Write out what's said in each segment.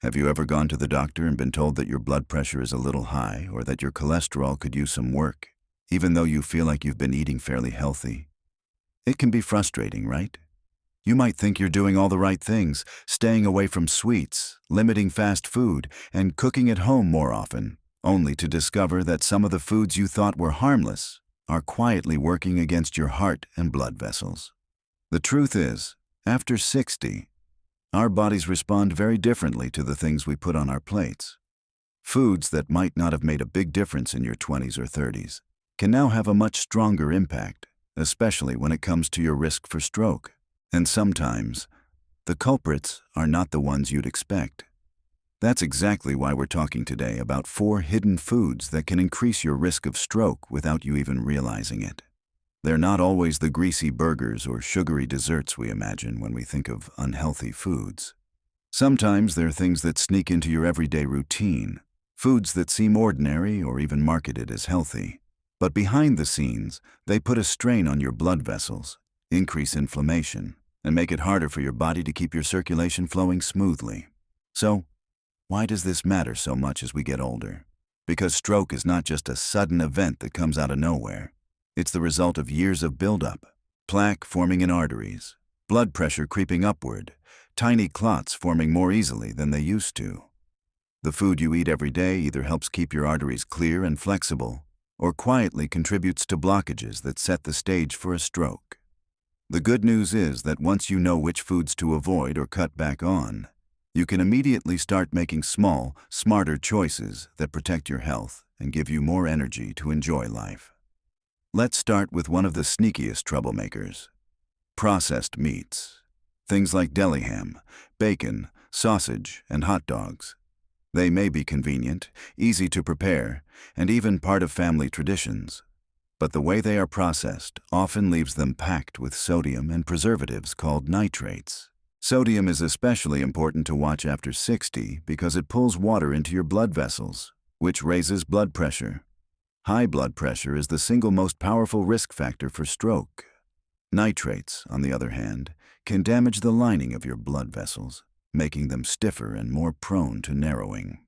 Have you ever gone to the doctor and been told that your blood pressure is a little high or that your cholesterol could use some work, even though you feel like you've been eating fairly healthy? It can be frustrating, right? You might think you're doing all the right things, staying away from sweets, limiting fast food, and cooking at home more often, only to discover that some of the foods you thought were harmless are quietly working against your heart and blood vessels. The truth is, after 60, our bodies respond very differently to the things we put on our plates. Foods that might not have made a big difference in your 20s or 30s can now have a much stronger impact, especially when it comes to your risk for stroke. And sometimes, the culprits are not the ones you'd expect. That's exactly why we're talking today about 4 hidden foods that can increase your risk of stroke without you even realizing it. They're not always the greasy burgers or sugary desserts we imagine when we think of unhealthy foods. Sometimes they're things that sneak into your everyday routine, foods that seem ordinary or even marketed as healthy. But behind the scenes, they put a strain on your blood vessels, increase inflammation, and make it harder for your body to keep your circulation flowing smoothly. So, why does this matter so much as we get older? Because stroke is not just a sudden event that comes out of nowhere. It's the result of years of buildup, plaque forming in arteries, blood pressure creeping upward, tiny clots forming more easily than they used to. The food you eat every day either helps keep your arteries clear and flexible, or quietly contributes to blockages that set the stage for a stroke. The good news is that once you know which foods to avoid or cut back on, you can immediately start making small, smarter choices that protect your health and give you more energy to enjoy life. Let's start with one of the sneakiest troublemakers: processed meats. Things like deli ham, bacon, sausage, and hot dogs. They may be convenient, easy to prepare, and even part of family traditions. But the way they are processed often leaves them packed with sodium and preservatives called nitrates. Sodium is especially important to watch after 60 because it pulls water into your blood vessels, which raises blood pressure. High blood pressure is the single most powerful risk factor for stroke. Nitrates, on the other hand, can damage the lining of your blood vessels, making them stiffer and more prone to narrowing.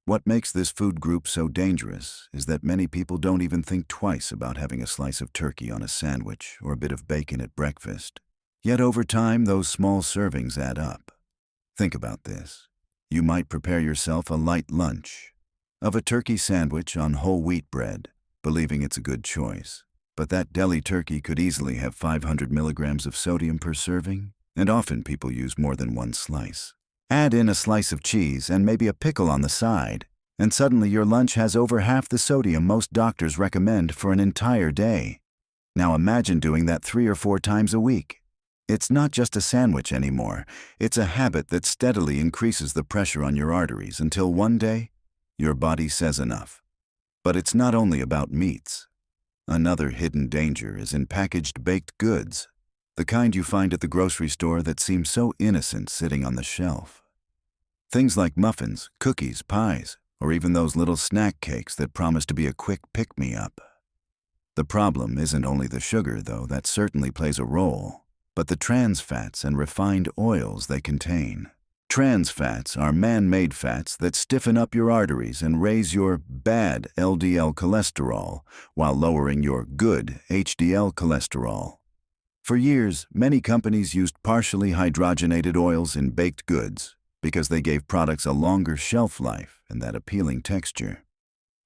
What makes this food group so dangerous is that many people don't even think twice about having a slice of turkey on a sandwich or a bit of bacon at breakfast. Yet over time, those small servings add up. Think about this. You might prepare yourself a light lunch of a turkey sandwich on whole wheat bread, believing it's a good choice. But that deli turkey could easily have 500 milligrams of sodium per serving, and often people use more than one slice. Add in a slice of cheese and maybe a pickle on the side, and suddenly your lunch has over half the sodium most doctors recommend for an entire day. Now imagine doing that 3 or 4 times a week. It's not just a sandwich anymore. It's a habit that steadily increases the pressure on your arteries until one day, your body says enough. But it's not only about meats. Another hidden danger is in packaged baked goods, the kind you find at the grocery store that seem so innocent sitting on the shelf. Things like muffins, cookies, pies, or even those little snack cakes that promise to be a quick pick-me-up. The problem isn't only the sugar, though, that certainly plays a role, but the trans fats and refined oils they contain. Trans fats are man-made fats that stiffen up your arteries and raise your bad LDL cholesterol while lowering your good HDL cholesterol. For years, many companies used partially hydrogenated oils in baked goods because they gave products a longer shelf life and that appealing texture.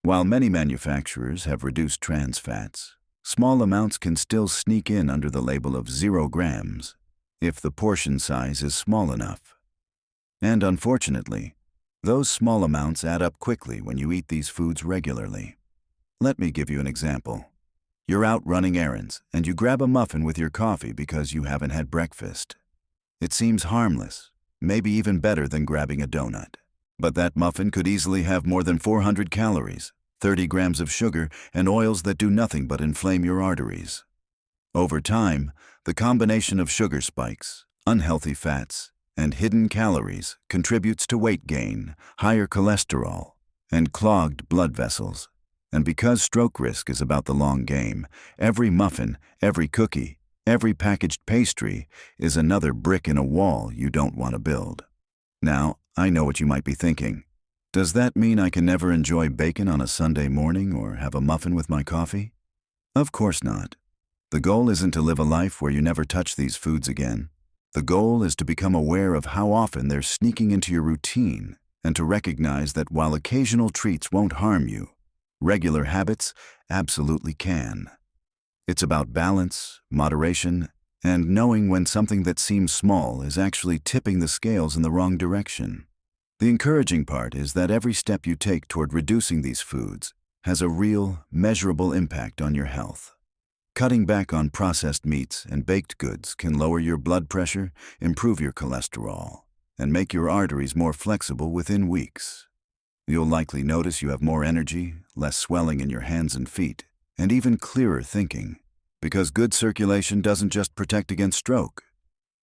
While many manufacturers have reduced trans fats, small amounts can still sneak in under the label of 0 grams if the portion size is small enough. And unfortunately, those small amounts add up quickly when you eat these foods regularly. Let me give you an example. You're out running errands, and you grab a muffin with your coffee because you haven't had breakfast. It seems harmless, maybe even better than grabbing a donut. But that muffin could easily have more than 400 calories, 30 grams of sugar, and oils that do nothing but inflame your arteries. Over time, the combination of sugar spikes, unhealthy fats, and hidden calories contributes to weight gain, higher cholesterol, and clogged blood vessels. And because stroke risk is about the long game, every muffin, every cookie, every packaged pastry is another brick in a wall you don't want to build. Now, I know what you might be thinking. Does that mean I can never enjoy bacon on a Sunday morning or have a muffin with my coffee? Of course not. The goal isn't to live a life where you never touch these foods again. The goal is to become aware of how often they're sneaking into your routine and to recognize that while occasional treats won't harm you, regular habits absolutely can. It's about balance, moderation, and knowing when something that seems small is actually tipping the scales in the wrong direction. The encouraging part is that every step you take toward reducing these foods has a real, measurable impact on your health. Cutting back on processed meats and baked goods can lower your blood pressure, improve your cholesterol, and make your arteries more flexible within weeks. You'll likely notice you have more energy, less swelling in your hands and feet, and even clearer thinking, because good circulation doesn't just protect against stroke.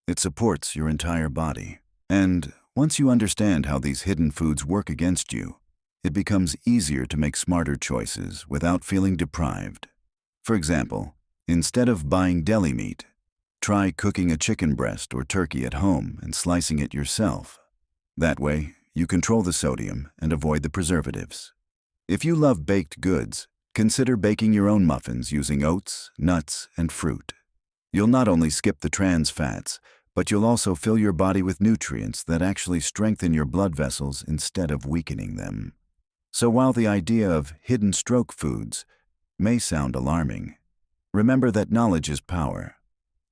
It supports your entire body. And once you understand how these hidden foods work against you, it becomes easier to make smarter choices without feeling deprived. For example, instead of buying deli meat, try cooking a chicken breast or turkey at home and slicing it yourself. That way, you control the sodium and avoid the preservatives. If you love baked goods, consider baking your own muffins using oats, nuts, and fruit. You'll not only skip the trans fats, but you'll also fill your body with nutrients that actually strengthen your blood vessels instead of weakening them. So while the idea of hidden stroke foods may sound alarming, remember that knowledge is power.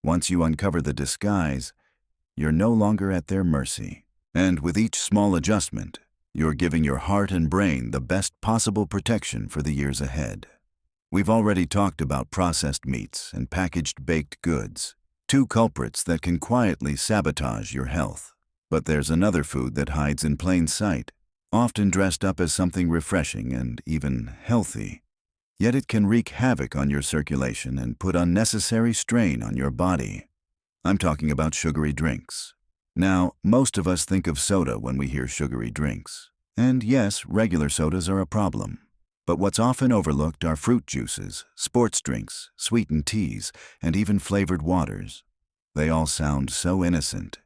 Once you uncover the disguise, you're no longer at their mercy. And with each small adjustment, you're giving your heart and brain the best possible protection for the years ahead. We've already talked about processed meats and packaged baked goods, two culprits that can quietly sabotage your health. But there's another food that hides in plain sight, often dressed up as something refreshing and even healthy. Yet it can wreak havoc on your circulation and put unnecessary strain on your body. I'm talking about sugary drinks. Now, most of us think of soda when we hear sugary drinks. And yes, regular sodas are a problem. But what's often overlooked are fruit juices, sports drinks, sweetened teas, and even flavored waters. They all sound so innocent.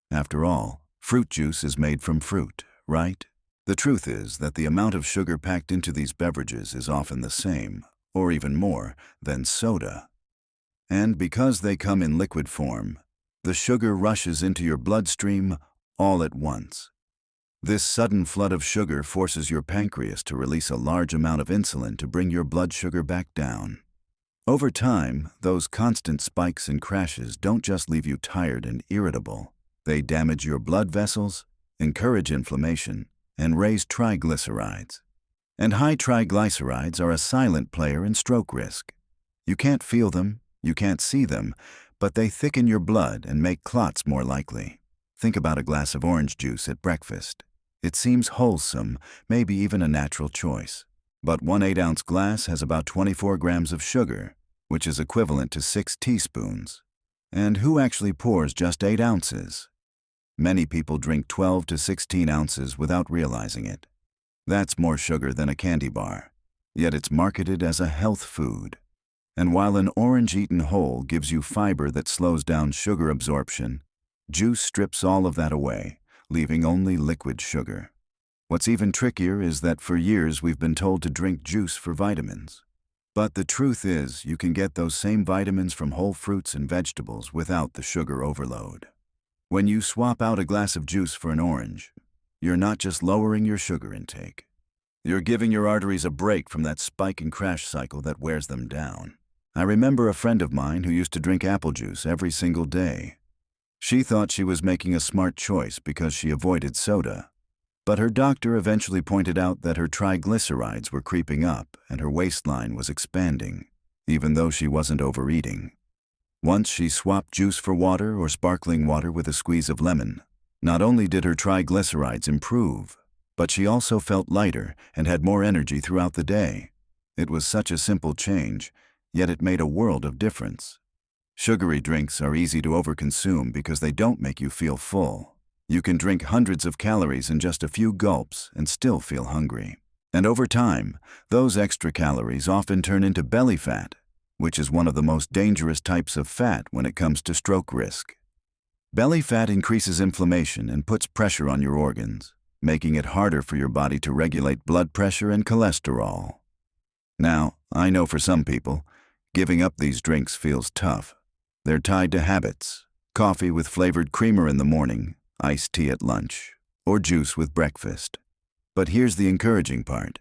After all, fruit juice is made from fruit, right? The truth is that the amount of sugar packed into these beverages is often the same, or even more, than soda. And because they come in liquid form, the sugar rushes into your bloodstream all at once. This sudden flood of sugar forces your pancreas to release a large amount of insulin to bring your blood sugar back down. Over time, those constant spikes and crashes don't just leave you tired and irritable. They damage your blood vessels, encourage inflammation, and raise triglycerides. And high triglycerides are a silent player in stroke risk. You can't feel them, you can't see them, but they thicken your blood and make clots more likely. Think about a glass of orange juice at breakfast. It seems wholesome, maybe even a natural choice. But one 8-ounce glass has about 24 grams of sugar, which is equivalent to 6 teaspoons. And who actually pours just 8 ounces? Many people drink 12 to 16 ounces without realizing it. That's more sugar than a candy bar, yet it's marketed as a health food. And while an orange eaten whole gives you fiber that slows down sugar absorption, juice strips all of that away, leaving only liquid sugar. What's even trickier is that for years we've been told to drink juice for vitamins. But the truth is, you can get those same vitamins from whole fruits and vegetables without the sugar overload. When you swap out a glass of juice for an orange, you're not just lowering your sugar intake. You're giving your arteries a break from that spike and crash cycle that wears them down. I remember a friend of mine who used to drink apple juice every single day. She thought she was making a smart choice because she avoided soda. But her doctor eventually pointed out that her triglycerides were creeping up and her waistline was expanding, even though she wasn't overeating. Once she swapped juice for water or sparkling water with a squeeze of lemon, not only did her triglycerides improve, but she also felt lighter and had more energy throughout the day. It was such a simple change, yet it made a world of difference. Sugary drinks are easy to overconsume because they don't make you feel full. You can drink hundreds of calories in just a few gulps and still feel hungry. And over time, those extra calories often turn into belly fat, which is one of the most dangerous types of fat when it comes to stroke risk. Belly fat increases inflammation and puts pressure on your organs, making it harder for your body to regulate blood pressure and cholesterol. Now, I know for some people, giving up these drinks feels tough. They're tied to habits: coffee with flavored creamer in the morning, iced tea at lunch, or juice with breakfast. But here's the encouraging part.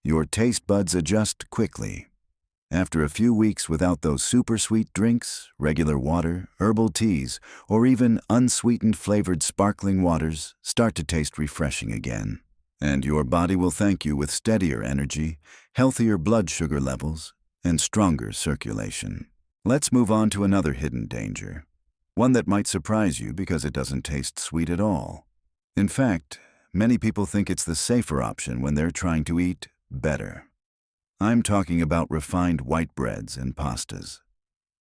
Your taste buds adjust quickly. After a few weeks without those super sweet drinks, regular water, herbal teas, or even unsweetened flavored sparkling waters start to taste refreshing again. And your body will thank you with steadier energy, healthier blood sugar levels, and stronger circulation. Let's move on to another hidden danger. One that might surprise you because it doesn't taste sweet at all. In fact, many people think it's the safer option when they're trying to eat better. I'm talking about refined white breads and pastas.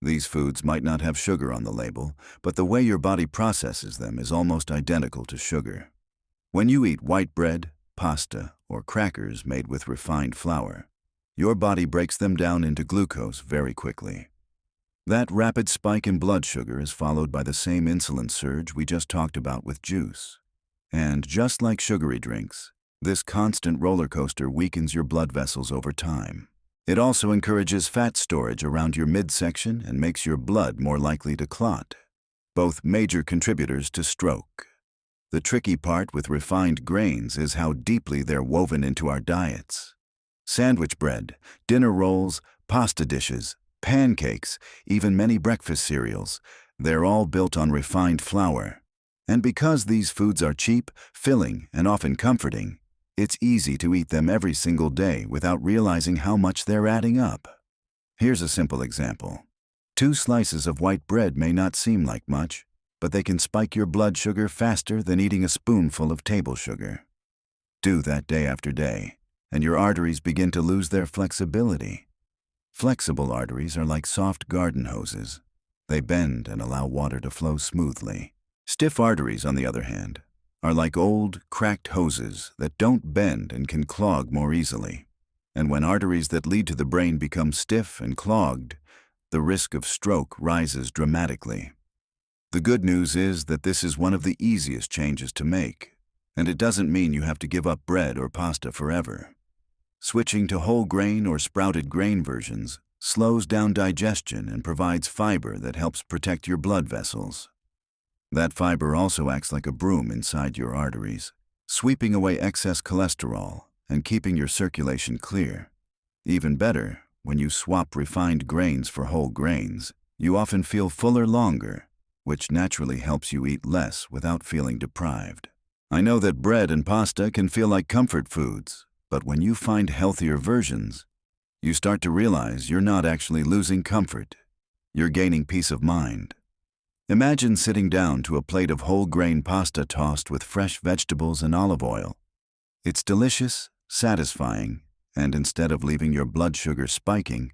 These foods might not have sugar on the label, but the way your body processes them is almost identical to sugar. When you eat white bread, pasta, or crackers made with refined flour, your body breaks them down into glucose very quickly. That rapid spike in blood sugar is followed by the same insulin surge we just talked about with juice. And just like sugary drinks, this constant roller coaster weakens your blood vessels over time. It also encourages fat storage around your midsection and makes your blood more likely to clot, both major contributors to stroke. The tricky part with refined grains is how deeply they're woven into our diets. Sandwich bread, dinner rolls, pasta dishes, pancakes, even many breakfast cereals, they're all built on refined flour. And because these foods are cheap, filling, and often comforting, it's easy to eat them every single day without realizing how much they're adding up. Here's a simple example. 2 slices of white bread may not seem like much, but they can spike your blood sugar faster than eating a spoonful of table sugar. Do that day after day, and your arteries begin to lose their flexibility. Flexible arteries are like soft garden hoses. They bend and allow water to flow smoothly. Stiff arteries, on the other hand, are like old, cracked hoses that don't bend and can clog more easily. And when arteries that lead to the brain become stiff and clogged, the risk of stroke rises dramatically. The good news is that this is one of the easiest changes to make, and it doesn't mean you have to give up bread or pasta forever. Switching to whole grain or sprouted grain versions slows down digestion and provides fiber that helps protect your blood vessels. That fiber also acts like a broom inside your arteries, sweeping away excess cholesterol and keeping your circulation clear. Even better, when you swap refined grains for whole grains, you often feel fuller longer, which naturally helps you eat less without feeling deprived. I know that bread and pasta can feel like comfort foods, but when you find healthier versions, you start to realize you're not actually losing comfort. You're gaining peace of mind. Imagine sitting down to a plate of whole grain pasta tossed with fresh vegetables and olive oil. It's delicious, satisfying, and instead of leaving your blood sugar spiking,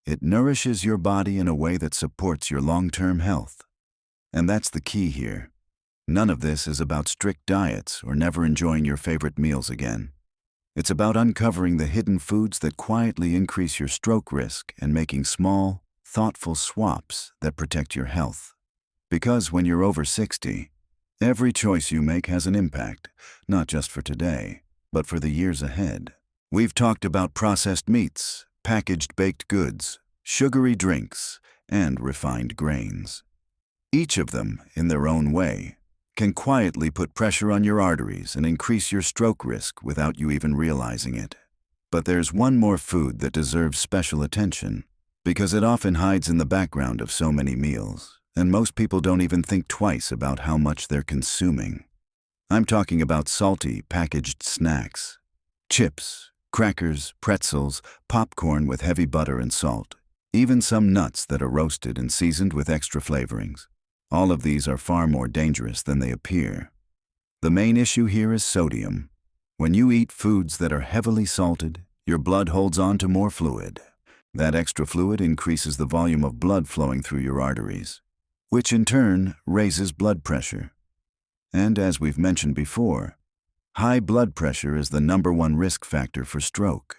it nourishes your body in a way that supports your long-term health. And that's the key here. None of this is about strict diets or never enjoying your favorite meals again. It's about uncovering the hidden foods that quietly increase your stroke risk and making small, thoughtful swaps that protect your health. Because when you're over 60, every choice you make has an impact, not just for today, but for the years ahead. We've talked about processed meats, packaged baked goods, sugary drinks, and refined grains. Each of them, in their own way, can quietly put pressure on your arteries and increase your stroke risk without you even realizing it. But there's one more food that deserves special attention, because it often hides in the background of so many meals, and most people don't even think twice about how much they're consuming. I'm talking about salty, packaged snacks. Chips, crackers, pretzels, popcorn with heavy butter and salt, even some nuts that are roasted and seasoned with extra flavorings. All of these are far more dangerous than they appear. The main issue here is sodium. When you eat foods that are heavily salted, your blood holds on to more fluid. That extra fluid increases the volume of blood flowing through your arteries, which in turn raises blood pressure. And as we've mentioned before, high blood pressure is the #1 risk factor for stroke.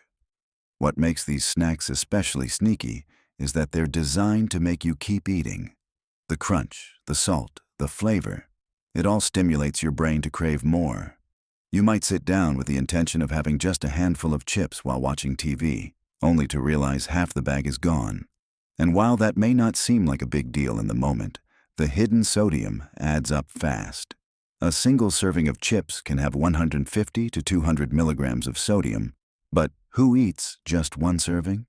What makes these snacks especially sneaky is that they're designed to make you keep eating. The crunch, the salt, the flavor. It all stimulates your brain to crave more. You might sit down with the intention of having just a handful of chips while watching TV, only to realize half the bag is gone. And while that may not seem like a big deal in the moment, the hidden sodium adds up fast. A single serving of chips can have 150 to 200 milligrams of sodium, but who eats just one serving?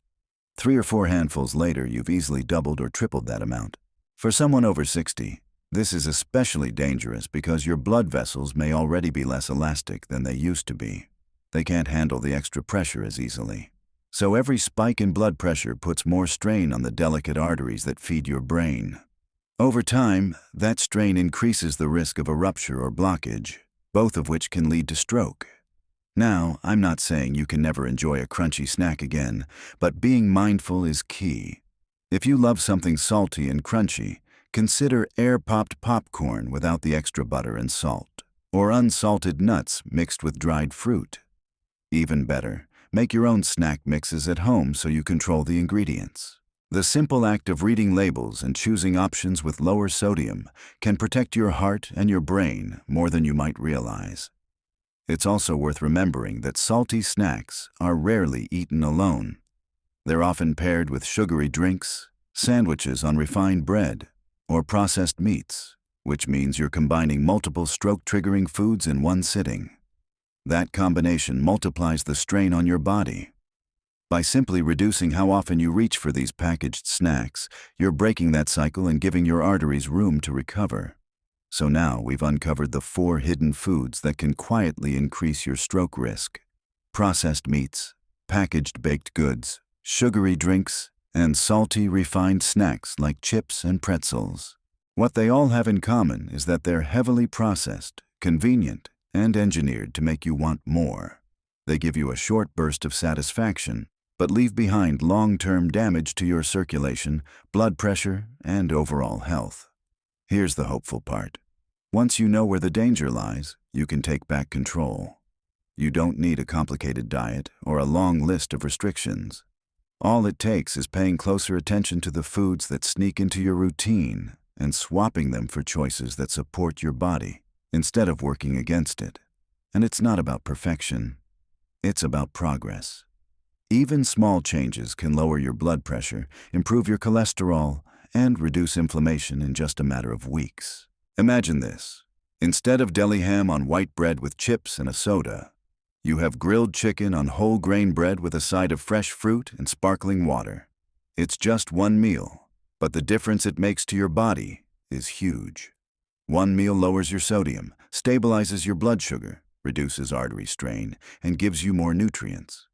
3 or 4 handfuls later, you've easily doubled or tripled that amount. For someone over 60, this is especially dangerous because your blood vessels may already be less elastic than they used to be. They can't handle the extra pressure as easily. So every spike in blood pressure puts more strain on the delicate arteries that feed your brain. Over time, that strain increases the risk of a rupture or blockage, both of which can lead to stroke. Now, I'm not saying you can never enjoy a crunchy snack again, but being mindful is key. If you love something salty and crunchy, consider air-popped popcorn without the extra butter and salt, or unsalted nuts mixed with dried fruit. Even better, make your own snack mixes at home so you control the ingredients. The simple act of reading labels and choosing options with lower sodium can protect your heart and your brain more than you might realize. It's also worth remembering that salty snacks are rarely eaten alone. They're often paired with sugary drinks, sandwiches on refined bread, or processed meats, which means you're combining multiple stroke-triggering foods in one sitting. That combination multiplies the strain on your body. By simply reducing how often you reach for these packaged snacks, you're breaking that cycle and giving your arteries room to recover. So now we've uncovered the 4 hidden foods that can quietly increase your stroke risk: processed meats, packaged baked goods, sugary drinks, and salty refined snacks like chips and pretzels. What they all have in common is that they're heavily processed, convenient, and engineered to make you want more. They give you a short burst of satisfaction, but leave behind long-term damage to your circulation, blood pressure, and overall health. Here's the hopeful part. Once you know where the danger lies, you can take back control. You don't need a complicated diet or a long list of restrictions. All it takes is paying closer attention to the foods that sneak into your routine and swapping them for choices that support your body instead of working against it. And it's not about perfection. It's about progress. Even small changes can lower your blood pressure, improve your cholesterol, and reduce inflammation in just a matter of weeks. Imagine this. Instead of deli ham on white bread with chips and a soda, you have grilled chicken on whole grain bread with a side of fresh fruit and sparkling water. It's just one meal, but the difference it makes to your body is huge. One meal lowers your sodium, stabilizes your blood sugar, reduces artery strain, and gives you more nutrients.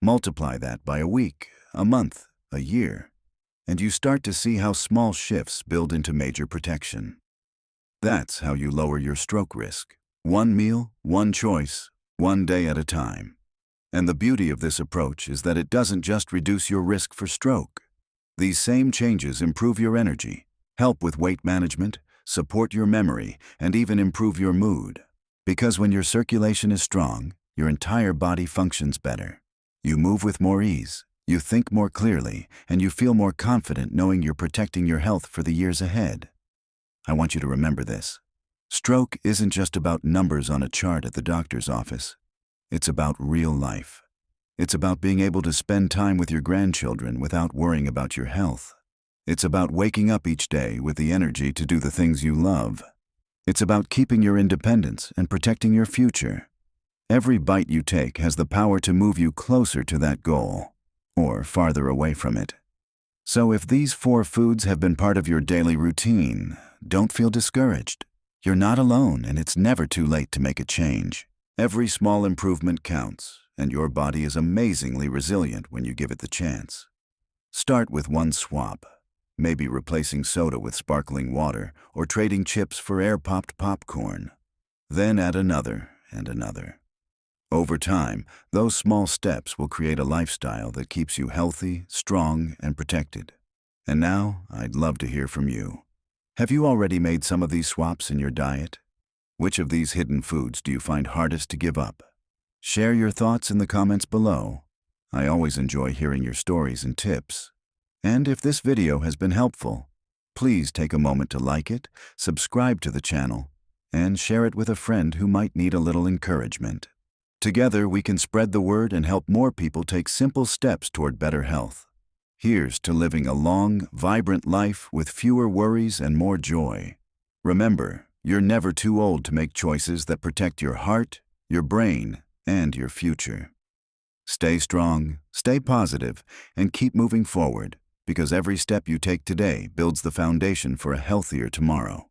Multiply that by a week, a month, a year, and you start to see how small shifts build into major protection. That's how you lower your stroke risk. One meal, one choice, one day at a time. And the beauty of this approach is that it doesn't just reduce your risk for stroke. These same changes improve your energy, help with weight management, support your memory, and even improve your mood. Because when your circulation is strong, your entire body functions better. You move with more ease, you think more clearly, and you feel more confident knowing you're protecting your health for the years ahead. I want you to remember this. Stroke isn't just about numbers on a chart at the doctor's office. It's about real life. It's about being able to spend time with your grandchildren without worrying about your health. It's about waking up each day with the energy to do the things you love. It's about keeping your independence and protecting your future. Every bite you take has the power to move you closer to that goal, or farther away from it. So if these 4 foods have been part of your daily routine, don't feel discouraged. You're not alone, and it's never too late to make a change. Every small improvement counts, and your body is amazingly resilient when you give it the chance. Start with one swap, maybe replacing soda with sparkling water or trading chips for air-popped popcorn. Then add another and another. Over time, those small steps will create a lifestyle that keeps you healthy, strong, and protected. And now, I'd love to hear from you. Have you already made some of these swaps in your diet? Which of these hidden foods do you find hardest to give up? Share your thoughts in the comments below. I always enjoy hearing your stories and tips. And if this video has been helpful, Please take a moment to like it, subscribe to the channel, and share it with a friend who might need a little encouragement. Together, we can spread the word and help more people take simple steps toward better health. Here's to living a long, vibrant life with fewer worries and more joy. Remember, you're never too old to make choices that protect your heart, your brain, and your future. Stay strong, stay positive, and keep moving forward, because every step you take today builds the foundation for a healthier tomorrow.